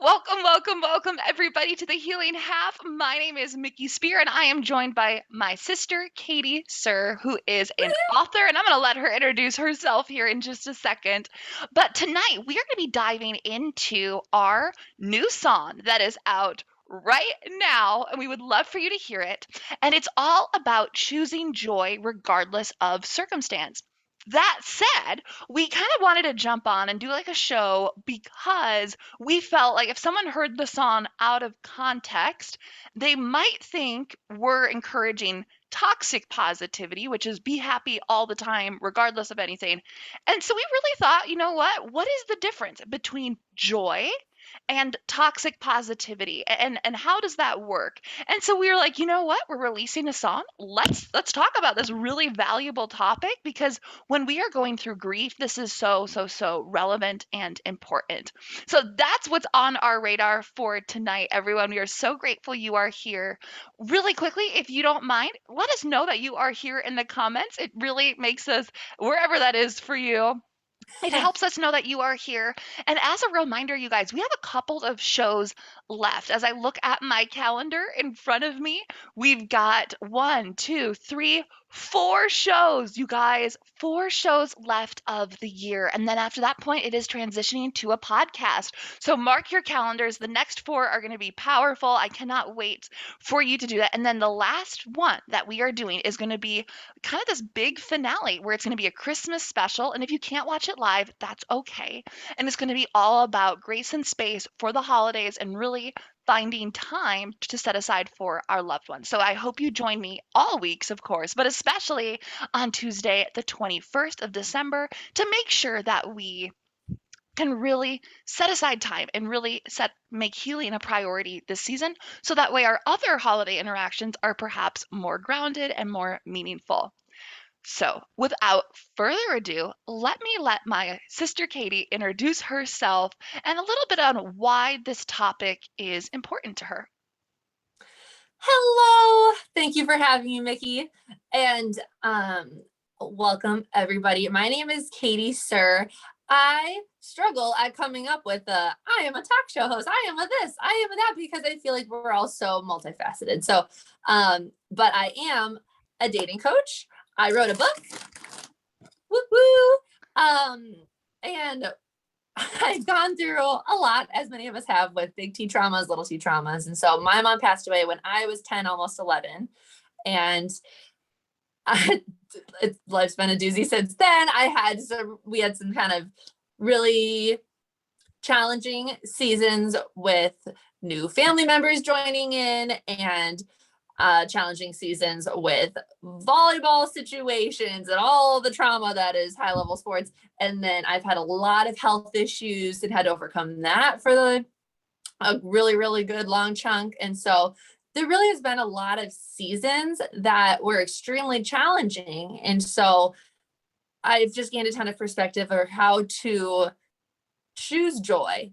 Welcome, welcome, welcome, everybody, to the Healing Half. My name is Mickey Spear, and I am joined by my sister, Katie Sir, who is an author, and I'm going to let her introduce herself here in just a second. But tonight, we are going to be diving into our new song that is out right now, and we would love for you to hear it. And it's all about choosing joy regardless of circumstance. That said, we kind of wanted to jump on and do like a show because we felt like if someone heard the song out of context, they might think we're encouraging toxic positivity, which is be happy all the time, regardless of anything. And so we really thought, you know what? What is the difference between joy and toxic positivity, and how does that work? And so we were like, you know what, we're releasing a song, let's talk about this really valuable topic, because when we are going through grief, this is so relevant and important. So that's what's on our radar for tonight, everyone. We are so grateful you are here. Really quickly, if you don't mind, let us know that you are here in the comments. It really makes us, wherever that is for you, it helps us know that you are here. And as a reminder, you guys, we have a couple of shows left. As I look at my calendar in front of me, we've got one, two, three, 4 shows, you guys, 4 shows left of the year. And then after that point, it is transitioning to a podcast. So mark your calendars. The next 4 are going to be powerful. I cannot wait for you to do that. And then the last one that we are doing is going to be kind of this big finale where it's going to be a Christmas special. And if you can't watch it live, that's okay. And it's going to be all about grace and space for the holidays and really finding time to set aside for our loved ones. So I hope you join me all weeks, of course, but especially on Tuesday, the 21st of December, to make sure that we can really set aside time and really make healing a priority this season, so that way our other holiday interactions are perhaps more grounded and more meaningful. So, without further ado, let my sister Katie introduce herself and a little bit on why this topic is important to her. Hello. Thank you for having me, Mickey. And welcome, everybody. My name is Katie Sir. I struggle at coming up with I am a talk show host. I am a this, I am a that, because I feel like we're all so multifaceted. So, but I am a dating coach. I wrote a book. Woo woo. And I've gone through a lot, as many of us have, with big T traumas, little T traumas. And so my mom passed away when I was 10, almost 11. And life's been a doozy since then. We had some kind of really challenging seasons with new family members joining in, and challenging seasons with volleyball situations and all the trauma that is high level sports. And then I've had a lot of health issues and had to overcome that for a really, really good long chunk. And so there really has been a lot of seasons that were extremely challenging. And so I've just gained a ton of perspective of how to choose joy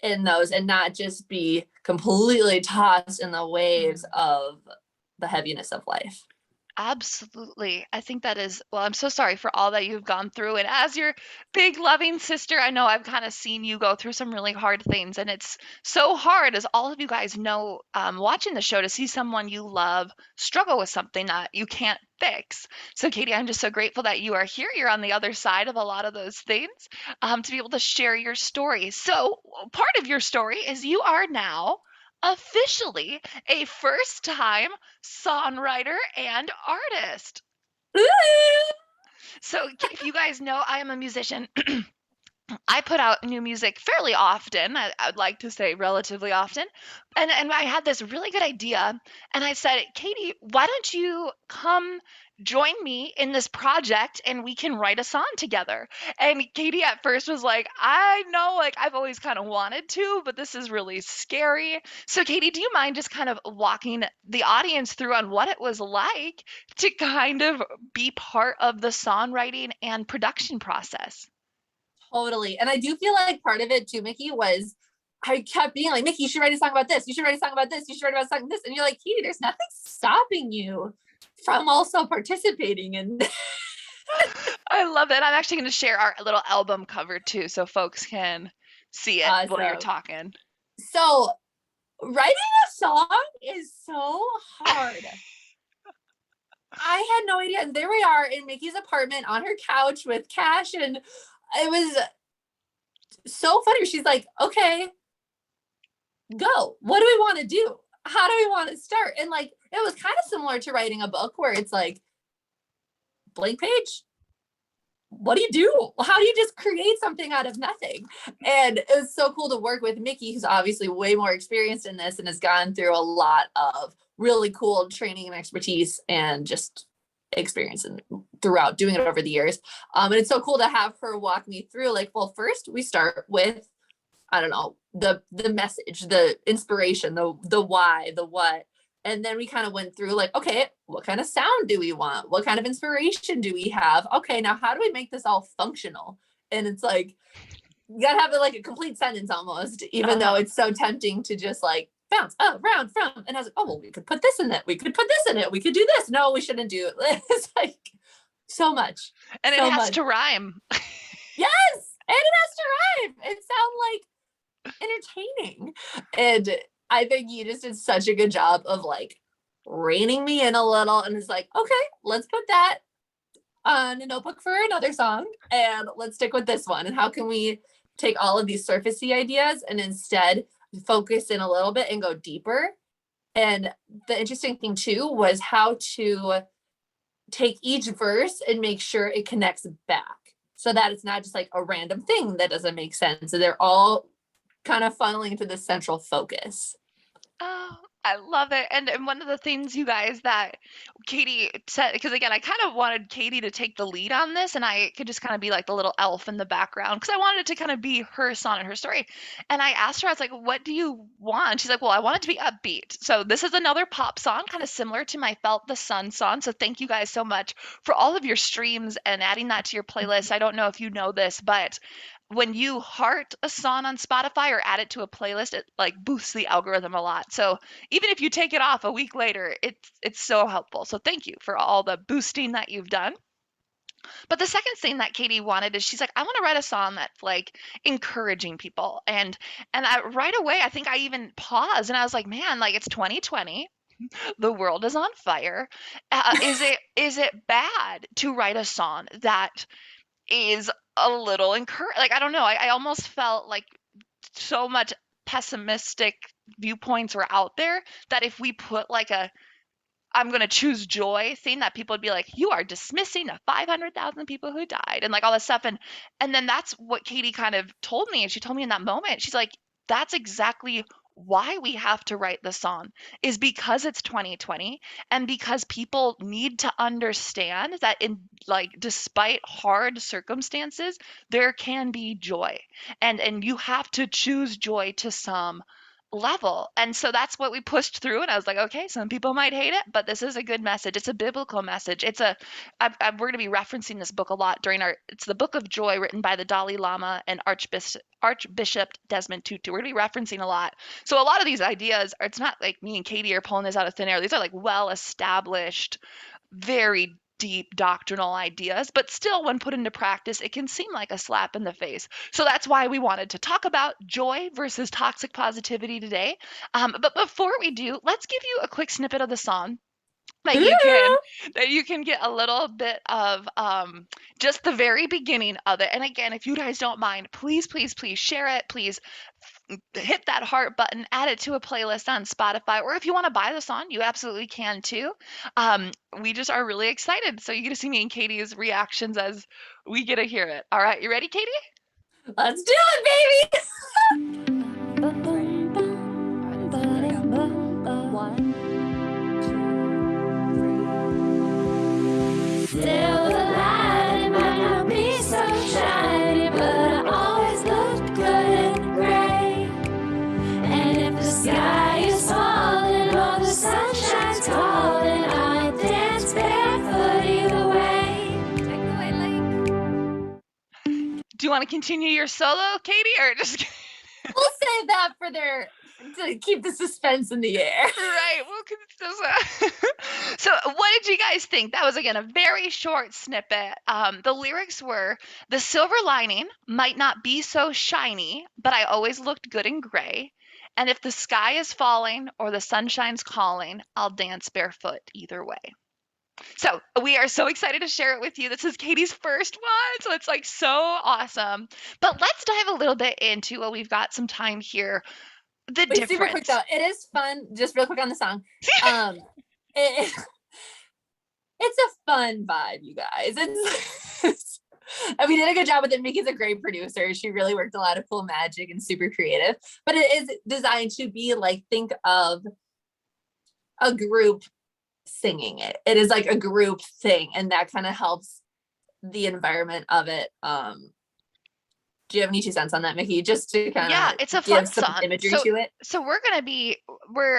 in those and not just be completely tossed in the waves of the heaviness of life. Absolutely. I think that is, well, I'm so sorry for all that you've gone through. And as your big loving sister, I know I've kind of seen you go through some really hard things. And it's so hard, as all of you guys know, watching the show, to see someone you love struggle with something that you can't fix. So, Katie, I'm just so grateful that you are here. You're on the other side of a lot of those things, to be able to share your story. So, part of your story is you are now officially a first time songwriter and artist. So, if you guys know, I am a musician. I put out new music fairly often. I'd like to say relatively often. And I had this really good idea. And I said, Katie, why don't you come join me in this project and we can write a song together? And Katie at first was like, I know, like, I've always kind of wanted to, but this is really scary. So, Katie, do you mind just kind of walking the audience through on what it was like to kind of be part of the songwriting and production process? Totally. And I do feel like part of it too, Mickey, was I kept being like, Mickey, you should write a song about this. You should write a song about this. You should write about a song about this. And you're like, Katie, there's nothing stopping you from also participating in I love it. I'm actually going to share our little album cover too, so folks can see it while you're talking. So writing a song is so hard. I had no idea. And there we are in Mickey's apartment on her couch with Cash, and it was so funny. She's like, okay, go. What do we want to do? How do we want to start? And like, it was kind of similar to writing a book where it's like, blank page. What do you do? How do you just create something out of nothing? And it was so cool to work with Mickey, who's obviously way more experienced in this and has gone through a lot of really cool training and expertise and just experience and throughout doing it over the years. And it's so cool to have her walk me through, like, well, first we start with, I don't know, the message, the inspiration, the why, the what. And then we kind of went through like, okay, what kind of sound do we want? What kind of inspiration do we have? Okay, now how do we make this all functional? And it's like, you gotta have it like a complete sentence almost, even though it's so tempting to just like bounce up, round, from. And I was like, oh, well, we could put this in it. We could put this in it. We could do this. No, we shouldn't do it. It's like so much. And so it has much. to rhyme. Yes. And it has to rhyme. It sounds like entertaining. And I think you just did such a good job of like reining me in a little, and it's like, okay, let's put that on a notebook for another song and let's stick with this one. And how can we take all of these surfacey ideas and instead focus in a little bit and go deeper? And the interesting thing too was how to take each verse and make sure it connects back so that it's not just like a random thing that doesn't make sense. So they're all kind of funneling into the central focus. Oh, I love it. And one of the things, you guys, that Katie said, because again, I kind of wanted Katie to take the lead on this, and I could just kind of be like the little elf in the background because I wanted it to kind of be her song and her story. And I asked her, I was like, what do you want? She's like, well, I want it to be upbeat. So this is another pop song, kind of similar to my Felt the Sun song. So thank you guys so much for all of your streams and adding that to your playlist. I don't know if you know this, but when you heart a song on Spotify or add it to a playlist, it like boosts the algorithm a lot. So even if you take it off a week later, it's so helpful. So thank you for all the boosting that you've done. But the second thing that Katie wanted is she's like, I want to write a song that's like encouraging people. And I right away, I think I even paused and I was like, man, like it's 2020. The world is on fire. Is it bad to write a song that is a little like I don't know. I almost felt like so much pessimistic viewpoints were out there that if we put like a I'm going to choose joy thing that people would be like, you are dismissing the 500,000 people who died and like all this stuff. And then that's what Katie kind of told me. And she told me in that moment, she's like, that's exactly why we have to write the song is because it's 2020 and because people need to understand that in like despite hard circumstances there can be joy and you have to choose joy to some level. And so that's what we pushed through. And I was like, okay, some people might hate it, but this is a good message. It's a biblical message. We're going to be referencing this book a lot it's the Book of Joy written by the Dalai Lama and Archbishop Desmond Tutu. We're going to be referencing a lot. So a lot of these ideas it's not like me and Katie are pulling this out of thin air. These are like well established, very deep doctrinal ideas, but still, when put into practice, it can seem like a slap in the face. So that's why we wanted to talk about joy versus toxic positivity today. But before we do, let's give you a quick snippet of the song that you can get a little bit of just the very beginning of it. And again, if you guys don't mind, please, please, please share it. Please hit that heart button, add it to a playlist on Spotify, or if you want to buy the song, you absolutely can too. We just are really excited. So you get to see me and Katie's reactions as we get to hear it. All right, you ready, Katie? Let's do it, baby. Still the light might not be so shiny, but I always look good in gray. And if the sky is falling or the sunshine's calling, I dance barefoot either way. Take it away, Lake. Do you want to continue your solo, Katie, or just We'll save that to keep the suspense in the air. right? So what did you guys think? That was again a very short snippet. The lyrics were the silver lining might not be so shiny, but I always looked good in gray. And if the sky is falling or the sunshine's calling, I'll dance barefoot either way. So we are so excited to share it with you. This is Katie's first one, so it's like so awesome. But let's dive a little bit into, well, we've got some time here. The Wait, super quick difference. though. It is fun. Just real quick on the song. It, it's a fun vibe, you guys. It's and we did a good job with it. Mickey's a great producer. She really worked a lot of cool magic and super creative. But it is designed to be like, think of a group singing it. It is like a group thing, and that kind of helps the environment of it. Do you have any 2 cents on that, Mickey? Just to kind of Yeah, it's a give fun some song. imagery to it. So we're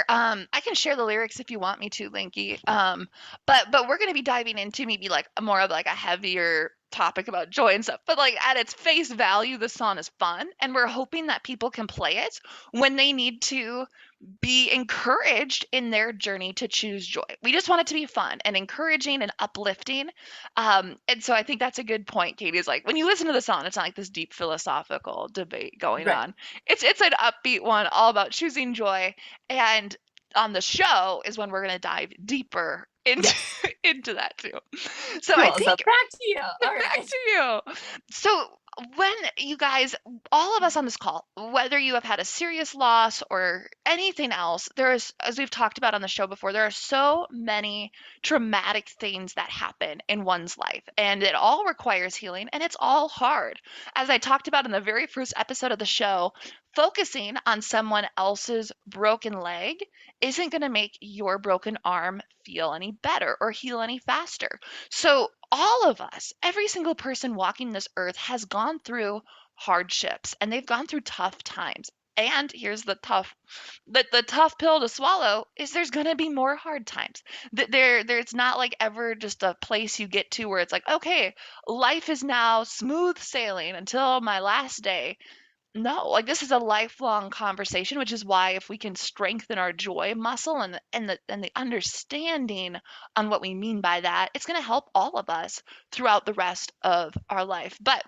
I can share the lyrics if you want me to, Linky. But we're gonna be diving into maybe like more of like a heavier topic about joy and stuff. But like at its face value, the song is fun, and we're hoping that people can play it when they need to be encouraged in their journey to choose joy. We just want it to be fun and encouraging and uplifting. And so I think that's a good point, Katie. Is like when you listen to the song, it's not like this deep philosophical debate going Right. on. It's an upbeat one all about choosing joy. And on the show is when we're gonna dive deeper into Yes. into that too. So I Cool. So think back to you. All back right. to you. So when you guys, all of us on this call, whether you have had a serious loss or anything else, there's, as we've talked about on the show before, there are so many traumatic things that happen in one's life, and it all requires healing, and it's all hard. As I talked about in the very first episode of the show, focusing on someone else's broken leg isn't going to make your broken arm feel any better or heal any faster. So all of us, every single person walking this earth has gone through hardships, and they've gone through tough times. And here's the tough pill to swallow is there's going to be more hard times. There's not like ever just a place you get to where it's like, okay, life is now smooth sailing until my last day. No, like this is a lifelong conversation, which is why if we can strengthen our joy muscle and the understanding on what we mean by that, it's going to help all of us throughout the rest of our life. But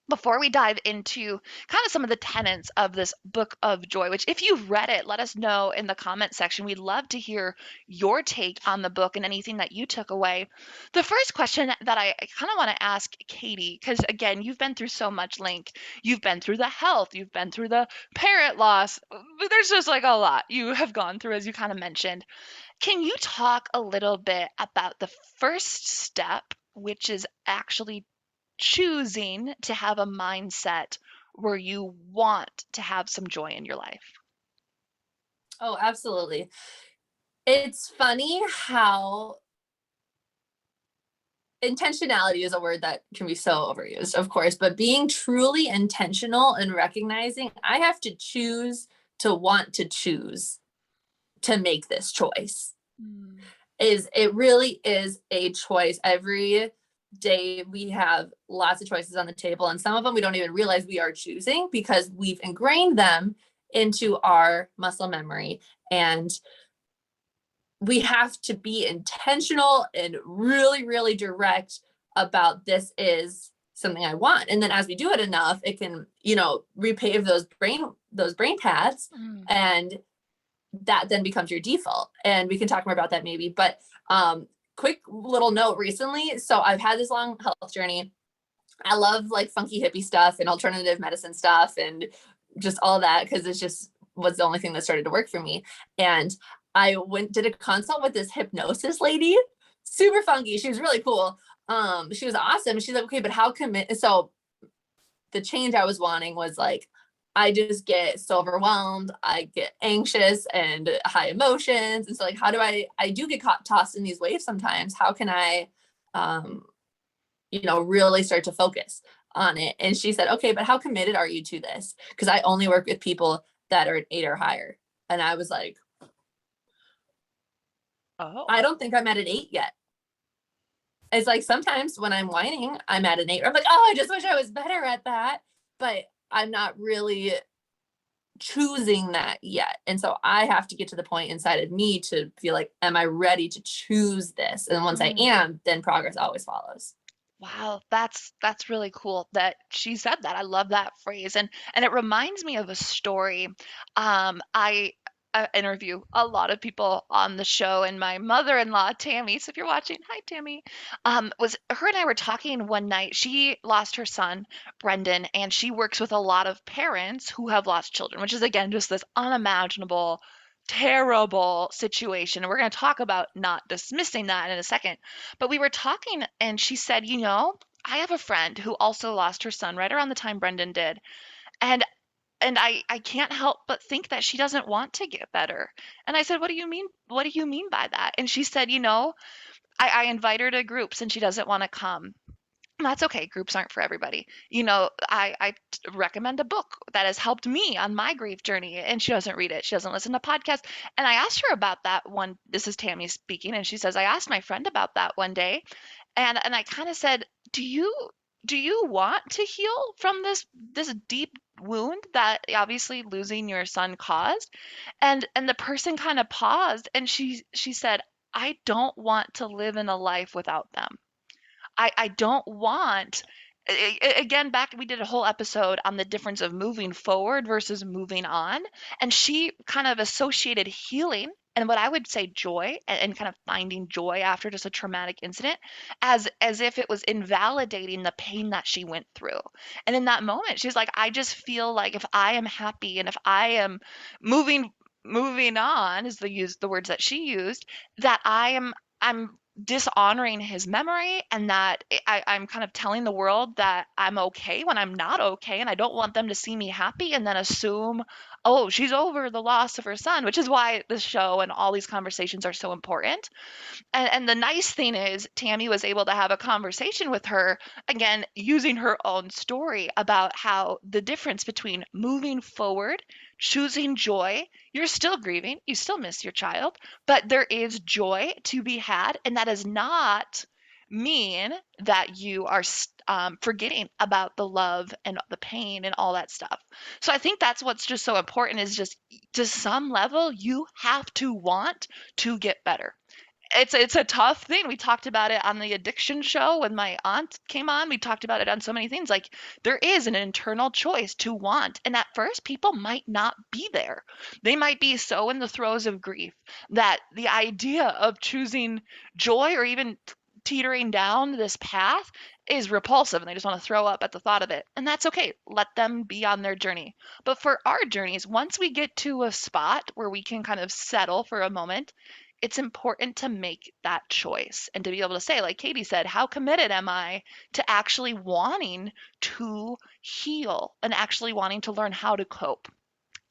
before we dive into kind of some of the tenets of this book of joy, which if you've read it, let us know in the comment section. We'd love to hear your take on the book and anything that you took away. The first question that I kind of want to ask Katie, because again, you've been through so much, Link. You've been through the health, you've been through the parent loss. There's just like a lot you have gone through, as you kind of mentioned. Can you talk a little bit about the first step, which is actually choosing to have a mindset where you want to have some joy in your life? Oh, absolutely. It's funny how intentionality is a word that can be so overused, of course, but being truly intentional and recognizing I have to choose to want to choose to make this choice is it really is a choice. Every day we have lots of choices on the table, and some of them we don't even realize we are choosing because we've ingrained them into our muscle memory. And we have to be intentional and really, really direct about this is something I want. And then as we do it enough, it can, repave those brain paths, and that then becomes your default. And we can talk more about that maybe. But quick little note recently. So I've had this long health journey. I love like funky hippie stuff and alternative medicine stuff and just all that, because it's just was the only thing that started to work for me. And I did a consult with this hypnosis lady, super funky. She was really cool. She was awesome. She's like, okay, but how so the change I was wanting was like, I just get so overwhelmed. I get anxious and high emotions. And so like, how do I do get tossed in these waves sometimes. How can I, really start to focus on it? And she said, okay, but how committed are you to this? Because I only work with people that are an 8 or higher. And I was like, Oh, I don't think I'm at an 8 yet. It's like sometimes when I'm whining, I'm at an 8. I'm like, oh, I just wish I was better at that. But I'm not really choosing that yet. And so I have to get to the point inside of me to feel like, am I ready to choose this? And once I am, then progress always follows. Wow, that's really cool that she said that. I love that phrase, and it reminds me of a story. I interview a lot of people on the show, and my mother-in-law, Tammy, so if you're watching, hi Tammy, was her and I were talking one night. She lost her son, Brendan, and she works with a lot of parents who have lost children, which is again just this unimaginable, terrible situation. And we're going to talk about not dismissing that in a second. But we were talking, and she said, I have a friend who also lost her son right around the time Brendan did. And I can't help but think that she doesn't want to get better. And I said, "What do you mean? What do you mean by that?" And she said, I invite her to groups and she doesn't want to come. That's okay. Groups aren't for everybody. Recommend a book that has helped me on my grief journey, and she doesn't read it. She doesn't listen to podcasts. And I asked her about that one. This is Tammy speaking, and she says, I asked my friend about that one day, and I kind of said, do you want to heal from this deep wound that obviously losing your son caused? And the person kind of paused, and she said, I don't want to live in a life without them. I don't want again, back we did a whole episode on the difference of moving forward versus moving on, and she kind of associated healing and what I would say joy and kind of finding joy after just a traumatic incident as if it was invalidating the pain that she went through. And in that moment, she's like, I just feel like if I am happy and if I am moving moving on is the words that she used, that I'm dishonoring his memory, and that I'm kind of telling the world that I'm okay when I'm not okay, and I don't want them to see me happy and then assume, oh, she's over the loss of her son, which is why this show and all these conversations are so important. And the nice thing is, Tammy was able to have a conversation with her, again, using her own story about how the difference between moving forward, choosing joy, you're still grieving, you still miss your child, but there is joy to be had. And that does not mean that you are forgetting about the love and the pain and all that stuff. So I think that's what's just so important is just to some level, you have to want to get better. It's a tough thing. We talked about it on the addiction show when my aunt came on. We talked about it on so many things. Like there is an internal choice to want. And at first people might not be there. They might be so in the throes of grief that the idea of choosing joy or even teetering down this path is repulsive and they just want to throw up at the thought of it. And that's okay. Let them be on their journey. But for our journeys, once we get to a spot where we can kind of settle for a moment, it's important to make that choice and to be able to say, like Katie said, how committed am I to actually wanting to heal and actually wanting to learn how to cope?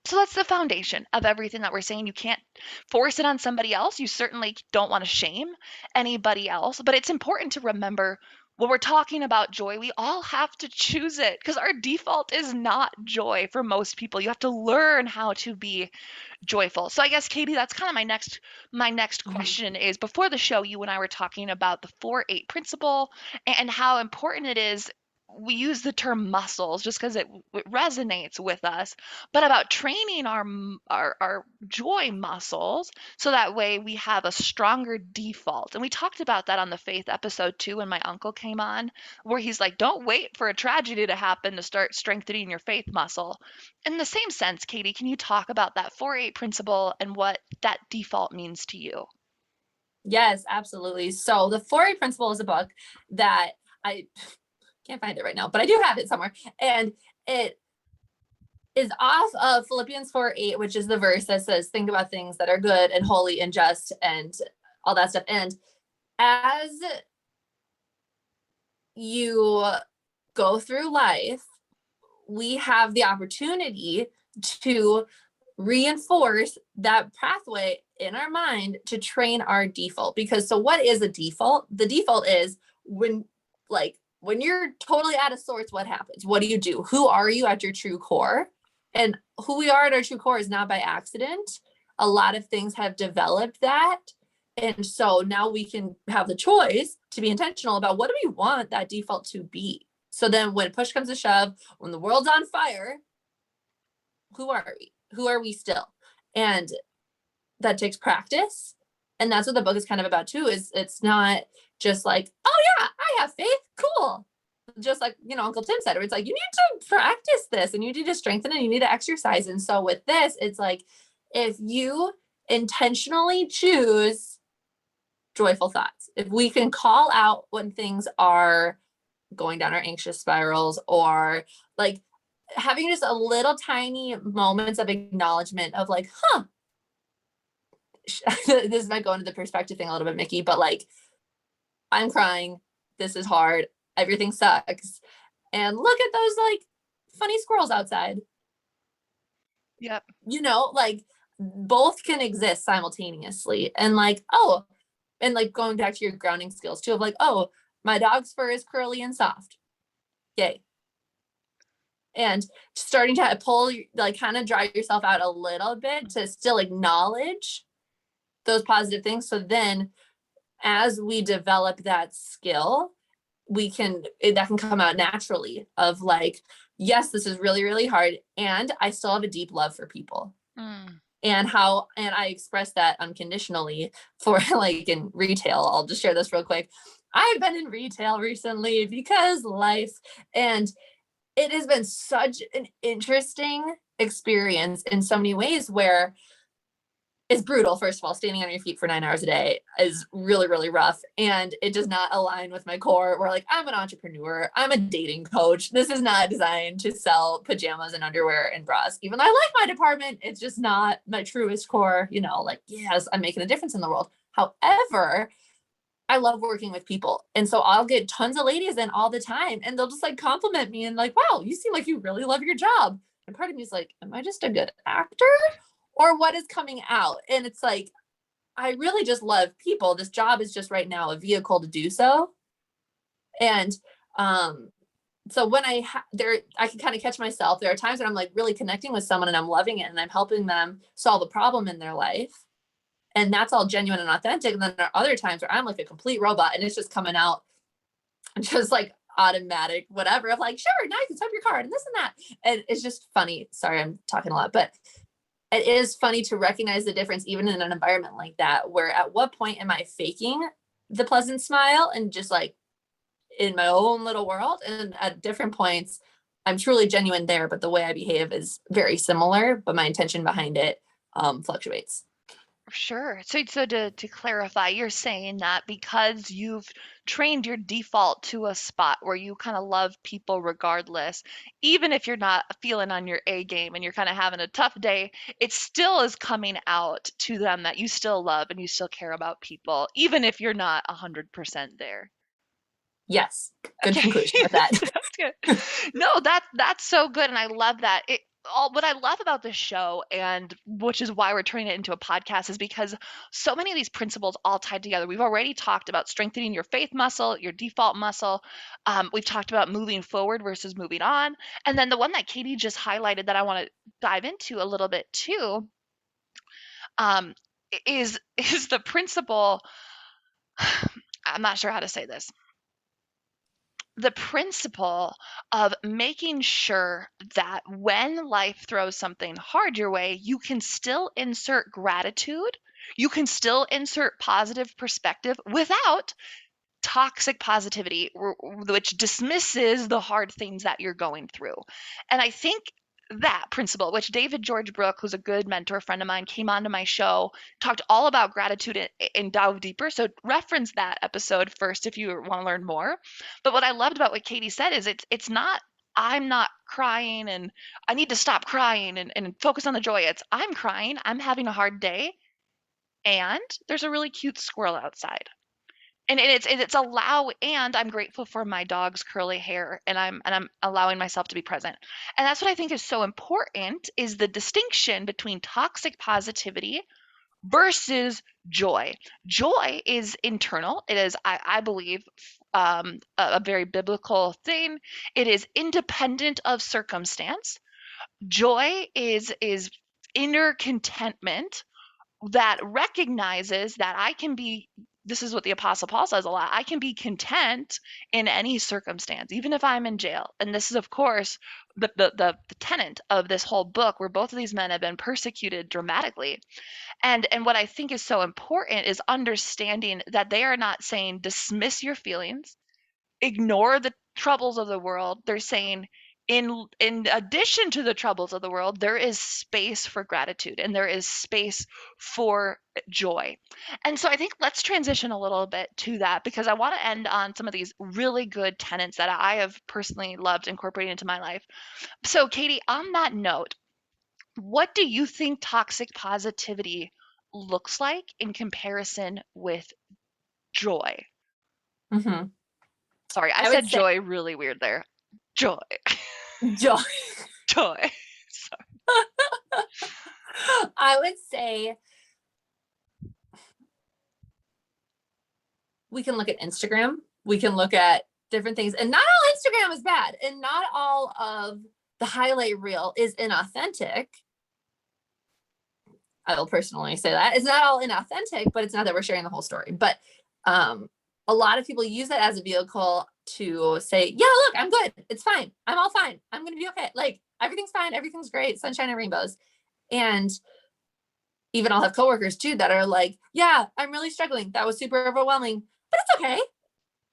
So that's the foundation of everything that we're saying. You can't force it on somebody else. You certainly don't want to shame anybody else, but it's important to remember when we're talking about joy, we all have to choose it because our default is not joy for most people. You have to learn how to be joyful. So I guess Katie, that's kind of my next Mhm. question is before the show, you and I were talking about the 4-8 principle and how important it is. We use the term muscles just because it resonates with us, but about training our joy muscles so that way we have a stronger default. And we talked about that on the faith episode too when my uncle came on, where he's like, don't wait for a tragedy to happen to start strengthening your faith muscle. In the same sense, Katie, can you talk about that 4-8 principle and what that default means to you? Yes, absolutely. So the Fourier Principle is a book that I can't find it right now, but I do have it somewhere. And it is off of Philippians 4:8, which is the verse that says, think about things that are good and holy and just and all that stuff. And as you go through life, we have the opportunity to reinforce that pathway in our mind to train our default. Because so what is a default? The default is when you're totally out of sorts, what happens? What do you do? Who are you at your true core? And who we are at our true core is not by accident. A lot of things have developed that. And so now we can have the choice to be intentional about what do we want that default to be. So then when push comes to shove, when the world's on fire, who are we? Who are we still? And that takes practice. And that's what the book is kind of about too, is it's not just like, oh yeah, I have faith. cool. Just like, Uncle Tim said, it's like, you need to practice this and you need to strengthen it. You need to exercise. And so with this, it's like, if you intentionally choose joyful thoughts, if we can call out when things are going down our anxious spirals, or like having just a little tiny moments of acknowledgement of like, this might go into the perspective thing a little bit, Mickey, but like, I'm crying. This is hard. Everything sucks. And look at those like funny squirrels outside. Yep. Like both can exist simultaneously. And like, and like going back to your grounding skills too, of like, my dog's fur is curly and soft. Yay. And starting to pull, like kind of dry yourself out a little bit to still acknowledge those positive things. So then as we develop that skill, that can come out naturally of like, yes, this is really, really hard. And I still have a deep love for people. And I express that unconditionally for like in retail. I'll just share this real quick. I've been in retail recently because life, and it has been such an interesting experience in so many ways, where it's brutal. First of all, standing on your feet for 9 hours a day is really, really rough. And it does not align with my core. Where like, I'm an entrepreneur. I'm a dating coach. This is not designed to sell pajamas and underwear and bras. Even though I like my department, it's just not my truest core, like, yes, I'm making a difference in the world. However, I love working with people. And so I'll get tons of ladies in all the time, and they'll just like compliment me and like, wow, you seem like you really love your job. And part of me is like, am I just a good actor? Or what is coming out? And it's like, I really just love people. This job is just right now a vehicle to do so. And so when I can kind of catch myself. There are times when I'm like really connecting with someone and I'm loving it and I'm helping them solve a problem in their life. And that's all genuine and authentic. And then there are other times where I'm like a complete robot and it's just coming out just like automatic, whatever, of like, sure, now you can swipe your card and this and that. And it's just funny. Sorry, I'm talking a lot, but it is funny to recognize the difference even in an environment like that, where at what point am I faking the pleasant smile and just like in my own little world? And at different points, I'm truly genuine there, but the way I behave is very similar, but my intention behind it fluctuates. Sure. So to clarify, you're saying that because you've trained your default to a spot where you kind of love people regardless, even if you're not feeling on your A game and you're kind of having a tough day, it still is coming out to them that you still love and you still care about people, even if you're not 100% there. Yes. Good Okay. conclusion with that. That's good. No, that's so good, and I love that. What I love about this show, and which is why we're turning it into a podcast, is because so many of these principles all tied together. We've already talked about strengthening your faith muscle, your default muscle. We've talked about moving forward versus moving on, and then the one that Katie just highlighted that I want to dive into a little bit too, is the principle. I'm not sure how to say this. The principle of making sure that when life throws something hard your way, you can still insert gratitude, you can still insert positive perspective without toxic positivity, which dismisses the hard things that you're going through. And I think that principle, which David George Brooke, who's a good mentor friend of mine, came onto my show, talked all about gratitude and dove deeper. So reference that episode first if you want to learn more. But what I loved about what Katie said is it's not, I'm not crying and I need to stop crying and focus on the joy. It's, I'm crying, I'm having a hard day, and there's a really cute squirrel outside. And and I'm grateful for my dog's curly hair, and I'm allowing myself to be present. And that's what I think is so important, is the distinction between toxic positivity versus joy. Joy is internal. It is, I believe, a very biblical thing. It is independent of circumstance. Joy is inner contentment that recognizes that I can be, this is what the Apostle Paul says a lot, I can be content in any circumstance, even if I'm in jail. And this is, of course, the tenet of this whole book, where both of these men have been persecuted dramatically. And what I think is so important is understanding that they are not saying dismiss your feelings, ignore the troubles of the world. They're saying in addition to the troubles of the world, there is space for gratitude and there is space for joy. And so I think let's transition a little bit to that, because I want to end on some of these really good tenets that I have personally loved incorporating into my life. So Katie, on that note, what do you think toxic positivity looks like in comparison with joy? Mhm. Sorry, I I would said say joy really weird there. Joy. joy. Joy. I would say we can look at Instagram. We can look at different things. And not all Instagram is bad. And not all of the highlight reel is inauthentic. I will personally say that. It's not all inauthentic, but it's not that we're sharing the whole story. But a lot of people use that as a vehicle to say, yeah, look, I'm good. It's fine. I'm all fine. I'm going to be okay. Like, everything's fine. Everything's great. Sunshine and rainbows. And even I'll have coworkers too that are like, yeah, I'm really struggling. That was super overwhelming, but it's okay.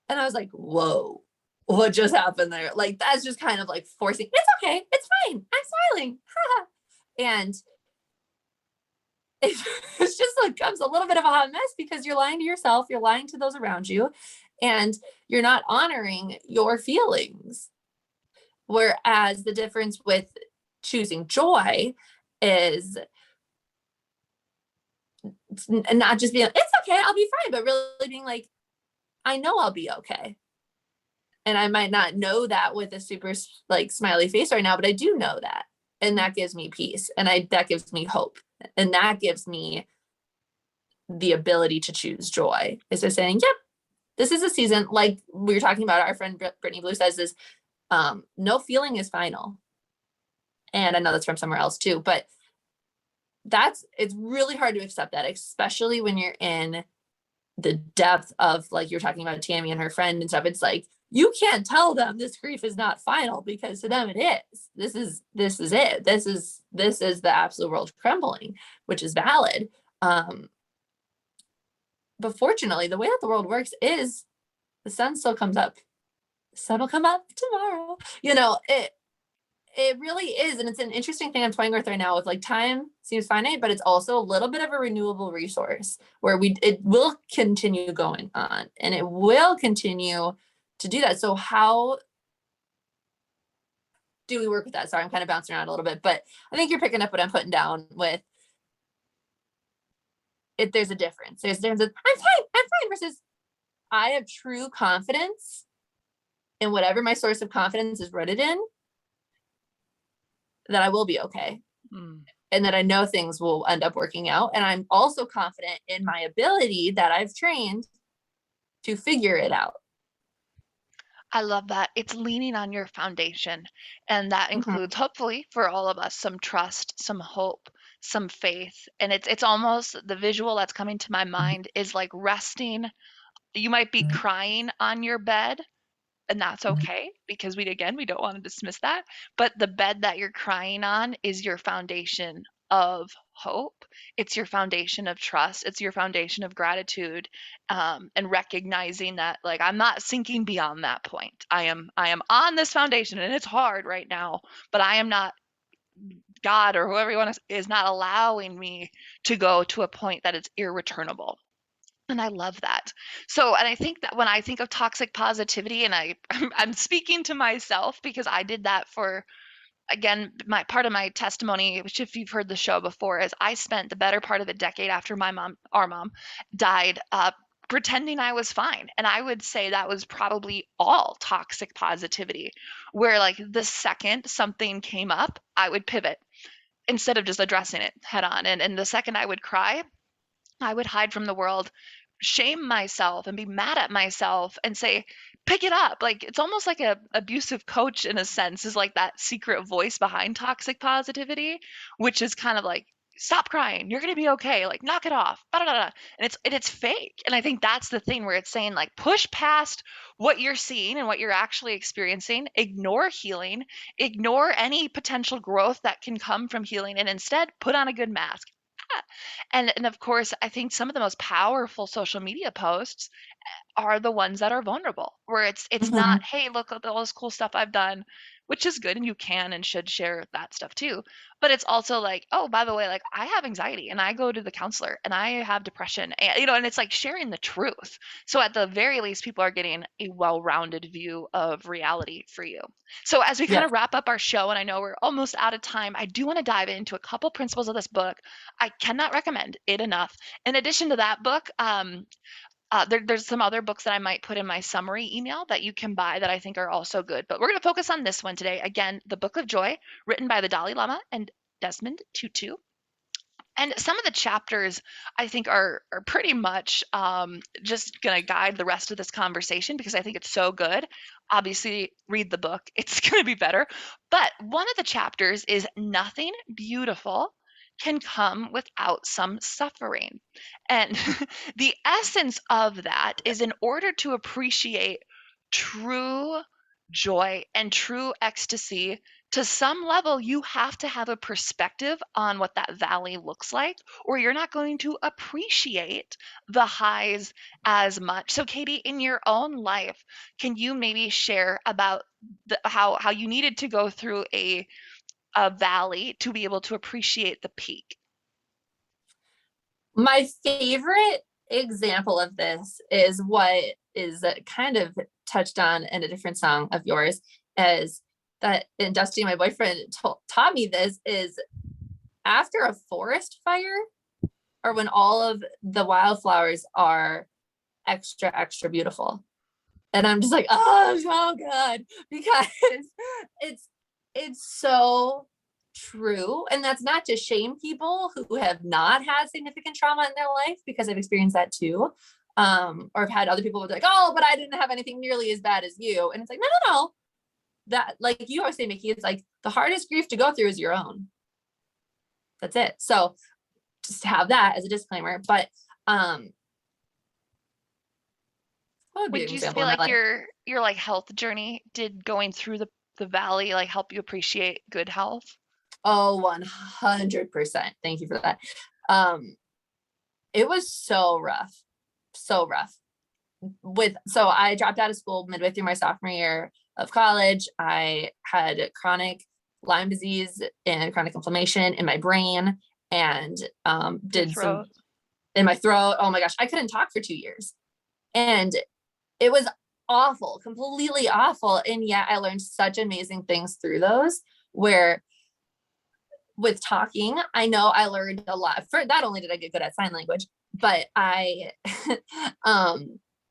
And I was like, whoa, what just happened there? Like, that's just kind of like forcing, it's okay. It's fine. I'm smiling. And it it's just like becomes a little bit of a hot mess because you're lying to yourself, you're lying to those around you, and you're not honoring your feelings. Whereas the difference with choosing joy is not just being, it's okay, I'll be fine, but really being like, I know I'll be okay. And I might not know that with a super like smiley face right now, but I do know that. And that gives me peace. And that gives me hope. And that gives me the ability to choose joy. Is just saying, yep, this is a season. Like we were talking about, our friend Brittany Blue says this, no feeling is final. And I know that's from somewhere else too, but it's really hard to accept that, especially when you're in the depth of, like you're talking about Tammy and her friend and stuff. It's like, you can't tell them this grief is not final, because to them it is. This is it. This is the absolute world crumbling, which is valid. But fortunately, the way that the world works is the sun still comes up. The sun will come up tomorrow. It really is. And it's an interesting thing I'm toying with right now with, like, time seems finite, but it's also a little bit of a renewable resource where it will continue going on and it will continue to do that. So how do we work with that? Sorry, I'm kind of bouncing around a little bit, but I think you're picking up what I'm putting down with it. There's a difference. There's a difference of, I'm fine versus I have true confidence in whatever my source of confidence is rooted in, that I will be okay. And that I know things will end up working out. And I'm also confident in my ability that I've trained to figure it out. I love that. It's leaning on your foundation. And that includes, hopefully, for all of us, some trust, some hope, some faith. And it's almost the visual that's coming to my mind is like resting. You might be crying on your bed, and that's okay, because we don't want to dismiss that. But the bed that you're crying on is your foundation of hope. It's your foundation of trust. It's your foundation of gratitude, and recognizing that, like, I'm not sinking beyond that point. I am on this foundation, and it's hard right now, but I am not, God or whoever you want to, is not allowing me to go to a point that is irreturnable. And I love that. So, and I think that when I think of toxic positivity, and I'm speaking to myself because I did that for, again, my part of my testimony, which if you've heard the show before, is I spent the better part of a decade after our mom died, pretending I was fine. And I would say that was probably all toxic positivity, where like the second something came up, I would pivot instead of just addressing it head on. And the second I would cry, I would hide from the world, shame myself and be mad at myself and say, pick it up. Like, it's almost like a abusive coach in a sense, is like that secret voice behind toxic positivity, which is kind of like, stop crying. You're going to be okay. Like, knock it off. And it's fake. And I think that's the thing where it's saying, like, push past what you're seeing and what you're actually experiencing, ignore healing, ignore any potential growth that can come from healing, and instead put on a good mask. And of course, I think some of the most powerful social media posts are the ones that are vulnerable, where it's not, hey, look at all this cool stuff I've done, which is good, and you can and should share that stuff too. But it's also like, oh, by the way, like I have anxiety and I go to the counselor and I have depression, and and it's like sharing the truth. So at the very least, people are getting a well-rounded view of reality for you. So as we kind Yep. of wrap up our show, and I know we're almost out of time, I do want to dive into a couple principles of this book. I cannot recommend it enough. In addition to that book, there's some other books that I might put in my summary email that you can buy that I think are also good. But we're going to focus on this one today. Again, The Book of Joy, written by the Dalai Lama and Desmond Tutu. And some of the chapters I think are pretty much just going to guide the rest of this conversation because I think it's so good. Obviously, read the book, it's going to be better. But one of the chapters is nothing beautiful can come without some suffering. And the essence of that is in order to appreciate true joy and true ecstasy, to some level, you have to have a perspective on what that valley looks like, or you're not going to appreciate the highs as much. So, Katie, in your own life, can you maybe share about how you needed to go through a valley to be able to appreciate the peak? My favorite example of this is what is kind of touched on in a different song of yours, is that, and Dusty, my boyfriend, taught me this, is after a forest fire, or when all of the wildflowers are extra beautiful. And I'm just like, oh, so good, because it's so true. And that's not to shame people who have not had significant trauma in their life, because I've experienced that too. Or I've had other people be like, oh, but I didn't have anything nearly as bad as you. And it's like, no. That, like you always say, Mickey, it's like the hardest grief to go through is your own. That's it. So just have that as a disclaimer. But what would be Would an you example say in my like life? your like health journey did going through the valley like help you appreciate good health? Oh, 100%. Thank you for that. It was so rough. So rough. So I dropped out of school midway through my sophomore year of college. I had chronic Lyme disease and chronic inflammation in my brain, and Your did some throat. in my throat. Oh my gosh, I couldn't talk for 2 years. And it was awful, completely awful. And yet I learned such amazing things through those, where with talking, I know I learned a lot. For not only did I get good at sign language, but I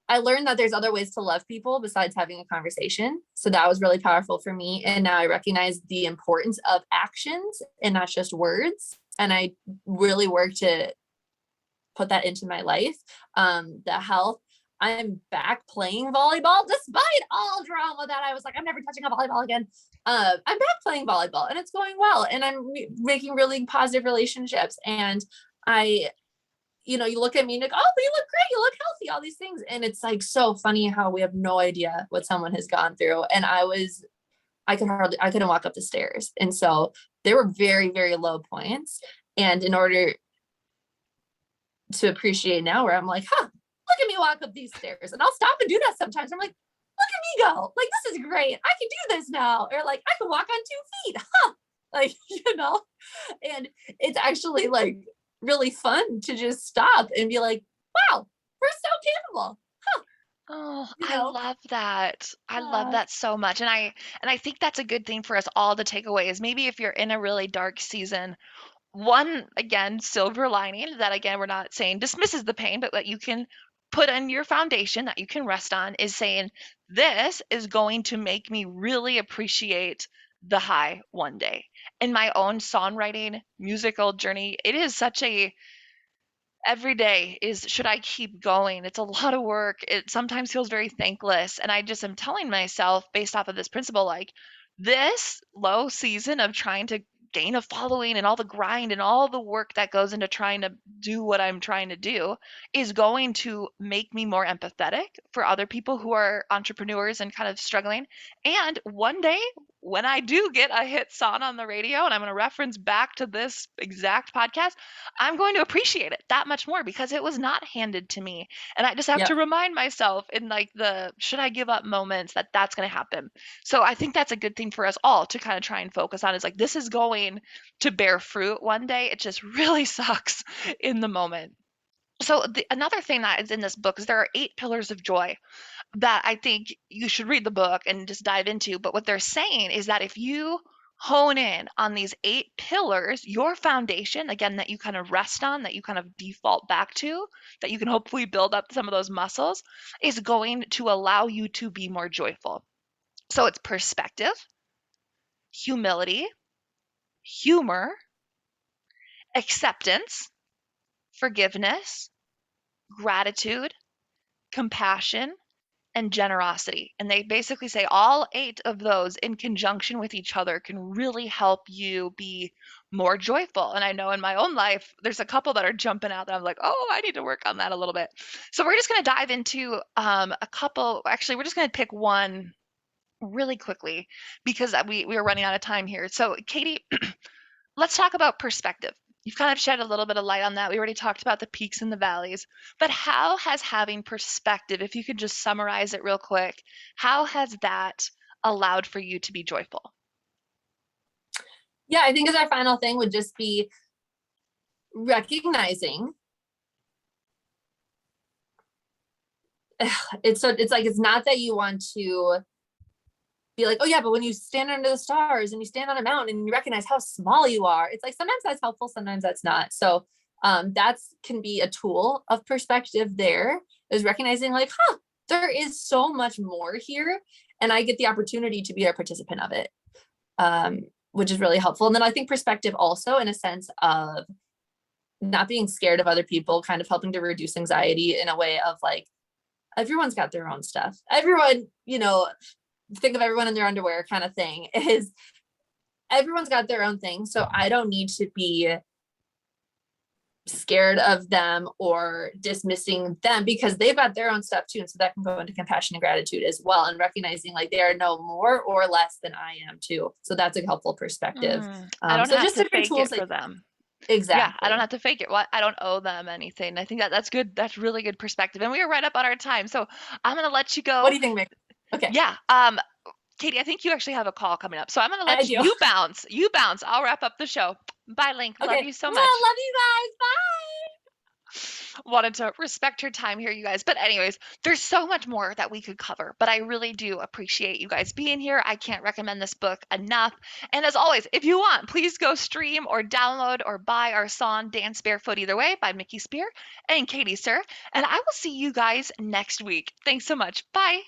I learned that there's other ways to love people besides having a conversation. So that was really powerful for me. And now I recognize the importance of actions and not just words. And I really work to put that into my life. The health, I'm back playing volleyball despite all drama that I was like, I'm never touching a volleyball again. I'm back playing volleyball and it's going well. And I'm making really positive relationships. And you look at me and like, oh, but you look great, you look healthy, all these things. And it's like so funny how we have no idea what someone has gone through. And I couldn't walk up the stairs. And so there were very, very low points. And in order to appreciate now, where I'm like, look at me walk up these stairs, and I'll stop and do that sometimes. I'm like, look at me go, like, this is great. I can do this now. Or like, I can walk on 2 feet. Like, and it's actually like really fun to just stop and be like, wow, we're so capable. Oh, You I know? love that. I love Uh, that so much. And I think that's a good thing for us all to take away is maybe if you're in a really dark season, one, again, silver lining that again, we're not saying dismisses the pain, but that you can put in your foundation that you can rest on is saying, this is going to make me really appreciate the high one day. In my own songwriting musical journey, it is such a every day is should I keep going? It's a lot of work. It sometimes feels very thankless. And I just am telling myself based off of this principle, like this low season of trying to gain a following and all the grind and all the work that goes into trying to do what I'm trying to do is going to make me more empathetic for other people who are entrepreneurs and kind of struggling. And one day when I do get a hit song on the radio and I'm going to reference back to this exact podcast, I'm going to appreciate it that much more because it was not handed to me. And I just have to Yep. remind myself in like the should I give up moments that that's going to happen. So I think that's a good thing for us all to kind of try and focus on is like this is going to bear fruit one day. It just really sucks in the moment. So another thing that is in this book is there are 8 pillars of joy that I think you should read the book and just dive into. But what they're saying is that if you hone in on these 8 pillars, your foundation, again, that you kind of rest on, that you kind of default back to, that you can hopefully build up some of those muscles, is going to allow you to be more joyful. So it's perspective, humility, humor, acceptance, forgiveness, gratitude, compassion, and generosity. And they basically say all 8 of those in conjunction with each other can really help you be more joyful. And I know in my own life, there's a couple that are jumping out that I'm like, oh, I need to work on that a little bit. So we're just going to dive into a couple. Actually, we're just going to pick one really quickly because we are running out of time here. So, Katie, let's talk about perspective. You've kind of shed a little bit of light on that. We already talked about the peaks and the valleys, but how has having perspective, if you could just summarize it real quick, how has that allowed for you to be joyful? Yeah, I think as our final thing would just be recognizing it's like it's not that you want to be like, oh yeah, but when you stand under the stars and you stand on a mountain and you recognize how small you are, it's like sometimes that's helpful, sometimes that's not. So that's can be a tool of perspective there, is recognizing like, there is so much more here and I get the opportunity to be a participant of it, which is really helpful. And then I think perspective also in a sense of not being scared of other people, kind of helping to reduce anxiety in a way of like, everyone's got their own stuff. Everyone, think of everyone in their underwear kind of thing, is everyone's got their own thing. So I don't need to be scared of them or dismissing them because they've got their own stuff too. And so that can go into compassion and gratitude as well, and recognizing like they are no more or less than I am too. So that's a helpful perspective. I don't So have just to different fake it tools. for them. Exactly. Yeah, I don't have to fake it. What I don't owe them anything. I think that's good. That's really good perspective. And we are right up on our time. So I'm gonna let you go. What do you think, Mick? Okay. Yeah. Katie, I think you actually have a call coming up. So I'm gonna I let do. you bounce. You bounce. I'll wrap up the show. Bye, Link. Okay. Love you so much. Love you guys. Bye. Wanted to respect your time here, you guys. But anyways, there's so much more that we could cover, but I really do appreciate you guys being here. I can't recommend this book enough. And as always, if you want, please go stream or download or buy our song Dance Barefoot Either Way by Mickey Spear and Katie Sir. And I will see you guys next week. Thanks so much. Bye.